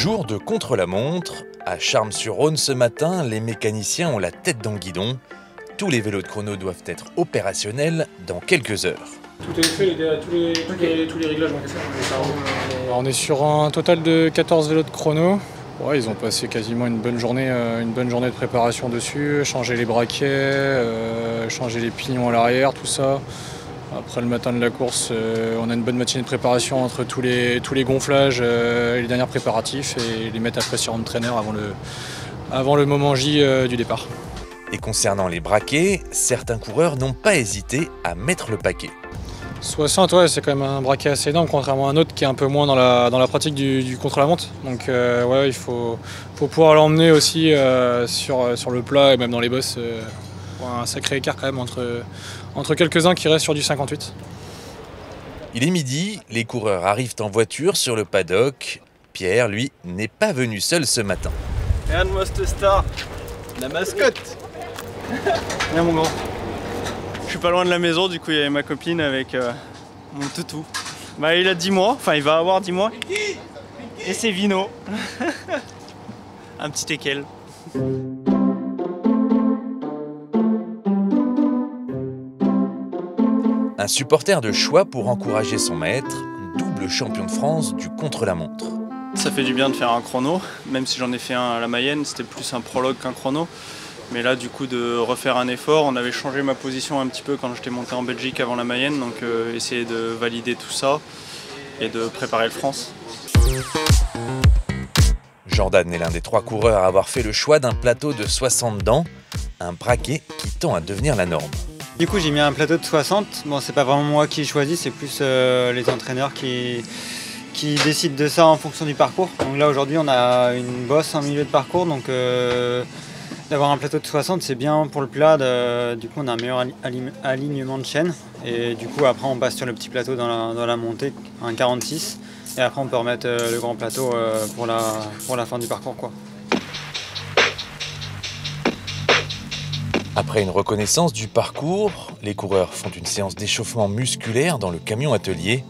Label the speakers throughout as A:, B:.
A: Jour de contre-la-montre, à Charmes-sur-Rhône ce matin, les mécaniciens ont la tête dans le guidon. Tous les vélos de chrono doivent être opérationnels dans quelques heures.
B: Tout est fait, tous les réglages nécessaires.
C: On est sur un total de 14 vélos de chrono. Ouais, ils ont passé quasiment une bonne journée de préparation dessus, changer les braquets, changer les pignons à l'arrière, tout ça. Après le matin de la course, on a une bonne matinée de préparation entre tous les gonflages et les derniers préparatifs et les mettre après sur un traîneur avant le moment J du départ.
A: Et concernant les braquets, certains coureurs n'ont pas hésité à mettre le paquet.
C: 60, ouais, c'est quand même un braquet assez énorme, contrairement à un autre qui est un peu moins dans la pratique du contre-la-montre. Donc ouais, il faut pouvoir l'emmener aussi sur le plat et même dans les bosses. Un sacré écart quand même entre quelques-uns qui restent sur du 58.
A: Il est midi, les coureurs arrivent en voiture sur le paddock. Pierre, lui, n'est pas venu seul ce matin.
D: Regarde-moi cette star, la mascotte. Viens mon grand. Je suis pas loin de la maison, du coup il y avait ma copine avec mon toutou. Bah il a 10 mois, enfin il va avoir 10 mois. Et c'est Vino. Un petit teckel.
A: Un supporter de choix pour encourager son maître, double champion de France du contre-la-montre.
D: Ça fait du bien de faire un chrono, même si j'en ai fait un à la Mayenne, c'était plus un prologue qu'un chrono. Mais là du coup de refaire un effort, on avait changé ma position un petit peu quand j'étais monté en Belgique avant la Mayenne, donc essayer de valider tout ça et de préparer le France.
A: Jordan est l'un des 3 coureurs à avoir fait le choix d'un plateau de 60 dents, un braquet qui tend à devenir la norme.
E: Du coup j'ai mis un plateau de 60, bon c'est pas vraiment moi qui choisis, c'est plus les entraîneurs qui décident de ça en fonction du parcours. Donc là aujourd'hui on a une bosse en milieu de parcours, donc d'avoir un plateau de 60 c'est bien pour le plat, du coup on a un meilleur alignement de chaîne et du coup après on passe sur le petit plateau dans la montée, un 46 et après on peut remettre le grand plateau pour la fin du parcours quoi.
A: Après une reconnaissance du parcours, les coureurs font une séance d'échauffement musculaire dans le camion atelier.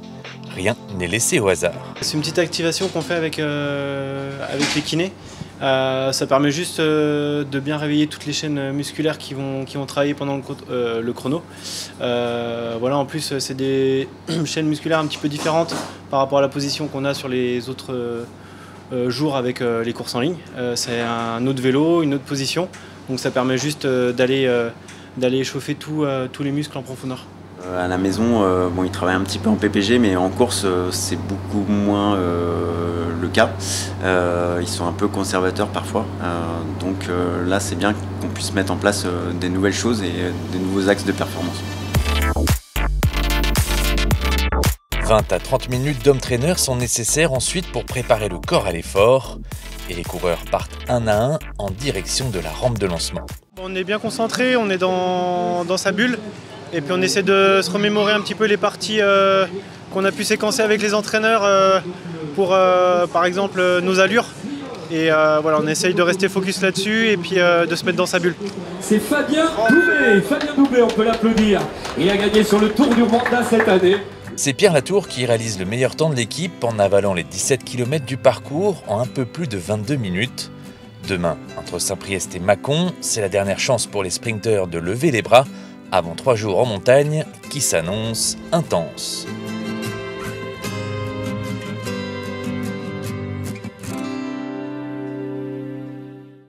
A: Rien n'est laissé au hasard.
F: C'est une petite activation qu'on fait avec les kinés. Ça permet juste de bien réveiller toutes les chaînes musculaires qui vont travailler pendant le chrono. Voilà, en plus, c'est des chaînes musculaires un petit peu différentes par rapport à la position qu'on a sur les autres jours avec les courses en ligne. C'est un autre vélo, une autre position. Donc ça permet juste d'aller échauffer tous les muscles en profondeur.
G: À la maison, bon, ils travaillent un petit peu en PPG, mais en course, c'est beaucoup moins le cas. Ils sont un peu conservateurs parfois. Donc là, c'est bien qu'on puisse mettre en place des nouvelles choses et des nouveaux axes de performance.
A: 20 à 30 minutes d'homme-traîneur sont nécessaires ensuite pour préparer le corps à l'effort. Et les coureurs partent un à un en direction de la rampe de lancement.
F: On est bien concentré, on est dans sa bulle. Et puis on essaie de se remémorer un petit peu les parties qu'on a pu séquencer avec les entraîneurs pour par exemple nos allures. Et voilà, on essaye de rester focus là-dessus et puis de se mettre dans sa bulle.
H: C'est Fabien Doubé, on peut l'applaudir. Il a gagné sur le Tour du Rwanda cette année.
A: C'est Pierre Latour qui réalise le meilleur temps de l'équipe en avalant les 17 km du parcours en un peu plus de 22 minutes. Demain, entre Saint-Priest et Mâcon, c'est la dernière chance pour les sprinteurs de lever les bras avant 3 jours en montagne qui s'annoncent intenses.